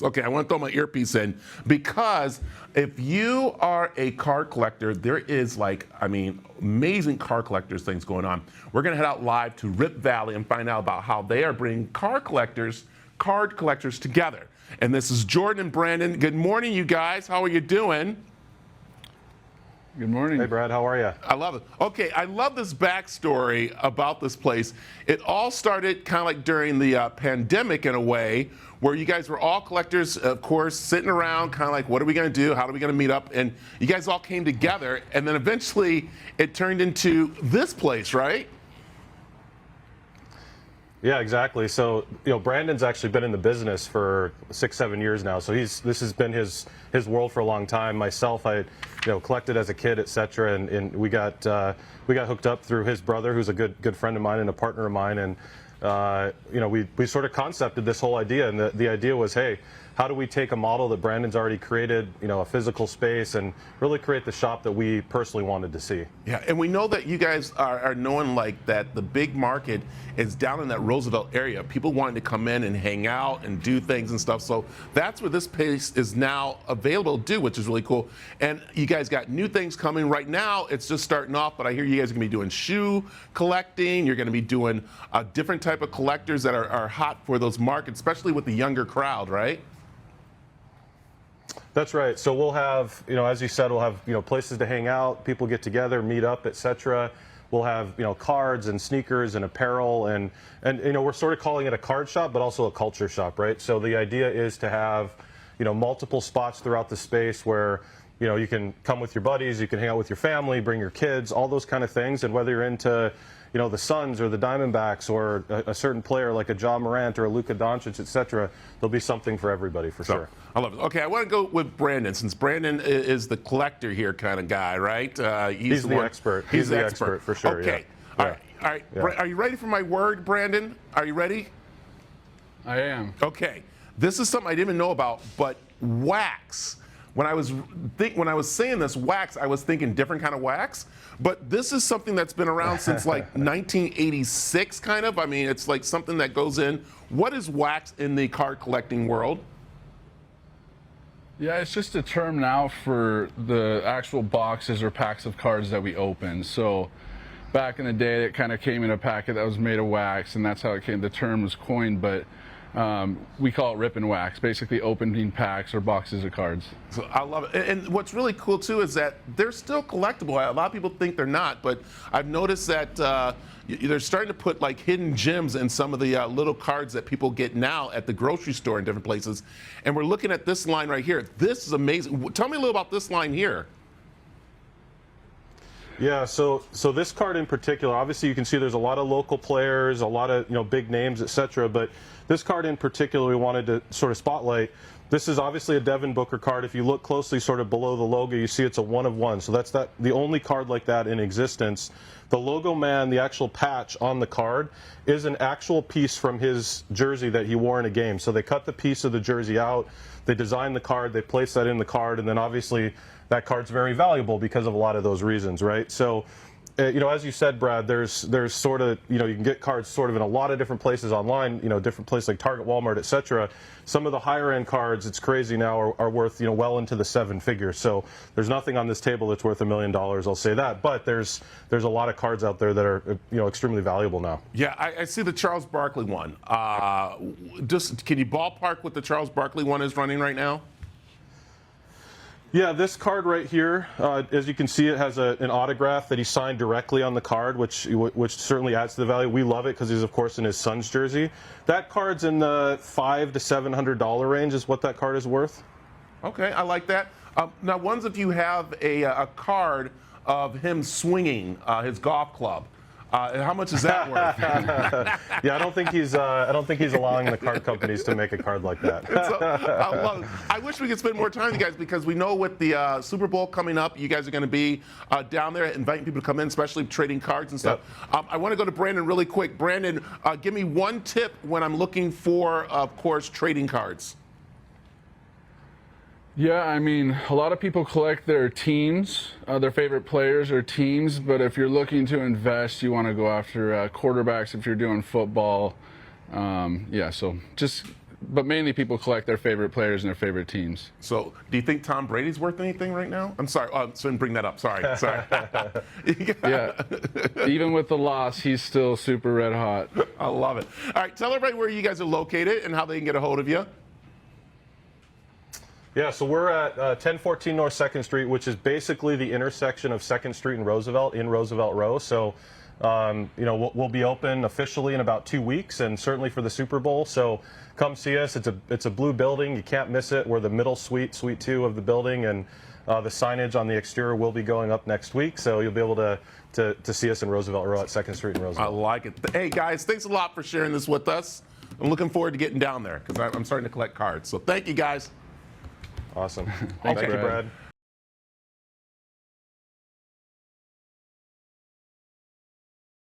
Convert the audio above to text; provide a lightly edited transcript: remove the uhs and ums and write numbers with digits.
Okay, I want to throw my earpiece in because if you are a card collector, there is amazing card collectors things going on. We're going to head out live to Rip Valley and find out about how they are bringing card collectors together. And this is Jordan and Brandon. Good morning, you guys. How are you doing? Good morning. Hey, Brad. How are you? I love it. Okay, I love this backstory about this place. It all started kind of like during the pandemic in a way, where you guys were all collectors, of course, sitting around kind of like, what are we going to do? How are we going to meet up? And you guys all came together, and then eventually it turned into this place, right? Yeah, exactly. So, Brandon's actually been in the business for 6-7 years now. So this has been his world for a long time. Myself, I collected as a kid, etc. And we got hooked up through his brother, who's a good friend of mine and a partner of mine. And we sort of concepted this whole idea, and the idea was, hey, how do we take a model that Brandon's already created, a physical space, and really create the shop that we personally wanted to see? Yeah, and we know that you guys are knowing that the big market is down in that Roosevelt area. People wanting to come in and hang out and do things and stuff. So that's where this place is now available to do, which is really cool. And you guys got new things coming right now. It's just starting off, but I hear you guys are going to be doing shoe collecting. You're going to be doing a different type of collectors that are hot for those markets, especially with the younger crowd, right? That's right. So we'll have, as you said, we'll have, places to hang out, people get together, meet up, etc. We'll have, cards and sneakers and apparel, and we're sort of calling it a card shop, but also a culture shop, right? So the idea is to have, multiple spots throughout the space where, you can come with your buddies, you can hang out with your family, bring your kids, all those kind of things. And whether you're into, the Suns or the Diamondbacks or a certain player like a Ja Morant or a Luka Doncic, etc., there'll be something for everybody for sure. I love it. Okay, I want to go with Brandon, since Brandon is the collector here kind of guy, right? He's the expert. He's the expert for sure. Okay. Yeah. All right. Yeah. Are you ready for my word, Brandon? Are you ready? I am. Okay. This is something I didn't even know about, but wax. When I was saying this, wax, I was thinking different kind of wax, but this is something that's been around since 1986, kind of. I mean, it's like something that goes in. What is wax in the card collecting world? Yeah, it's just a term now for the actual boxes or packs of cards that we open. So back in the day, it kind of came in a packet that was made of wax, and that's how it came. The term was coined, but we call it rip and wax, basically opening packs or boxes of cards. So I love it. And what's really cool, too, is that they're still collectible. A lot of people think they're not, but I've noticed that they're starting to put hidden gems in some of the little cards that people get now at the grocery store in different places. And we're looking at this line right here. This is amazing. Tell me a little about this line here. Yeah, so this card in particular, obviously you can see there's a lot of local players, a lot of big names, etc. But this card in particular, we wanted to sort of spotlight. This is obviously a Devin Booker card. If you look closely, sort of below the logo, you see it's a 1 of 1. So that's the only card like that in existence. The logo man, the actual patch on the card, is an actual piece from his jersey that he wore in a game. So they cut the piece of the jersey out, they designed the card, they placed that in the card, and then obviously that card's very valuable because of a lot of those reasons, right? So, as you said, Brad, there's sort of, you can get cards sort of in a lot of different places online, different places like Target, Walmart, etc. Some of the higher end cards, it's crazy now, are worth, well into the 7 figures. So there's nothing on this table that's worth $1 million, I'll say that. But there's a lot of cards out there that are, extremely valuable now. Yeah, I see the Charles Barkley one. Just can you ballpark what the Charles Barkley one is running right now? Yeah, this card right here, as you can see, it has an autograph that he signed directly on the card, which certainly adds to the value. We love it because he's, of course, in his son's jersey. That card's in the $500 to $700 range is what that card is worth. Okay, I like that. Now, ones if you have a card of him swinging his golf club. How much is that worth? Yeah, I don't think he's allowing the card companies to make a card like that. I wish we could spend more time with you guys, because we know with the Super Bowl coming up, you guys are going to be down there inviting people to come in, especially trading cards and stuff. Yep. I want to go to Brandon really quick. Brandon, give me one tip when I'm looking for, of course, trading cards. Yeah, I mean, a lot of people collect their teams, their favorite players or teams, but if you're looking to invest, you want to go after quarterbacks if you're doing football. Yeah, so just but mainly people collect their favorite players and their favorite teams. So, do you think Tom Brady's worth anything right now? I'm sorry, so didn't bring that up. Sorry. Yeah, even with the loss, he's still super red hot. I love it. All right, tell everybody where you guys are located and how they can get a hold of you. Yeah, so we're at 1014 North 2nd Street, which is basically the intersection of 2nd Street and Roosevelt in Roosevelt Row. So, we'll be open officially in about 2 weeks, and certainly for the Super Bowl. So, come see us. It's a blue building. You can't miss it. We're the middle suite, Suite 2 of the building, and the signage on the exterior will be going up next week. So you'll be able to see us in Roosevelt Row at 2nd Street and Roosevelt. I like it. Hey guys, thanks a lot for sharing this with us. I'm looking forward to getting down there because I'm starting to collect cards. So thank you guys. Awesome. Thanks, Thank you, Brad. Brad.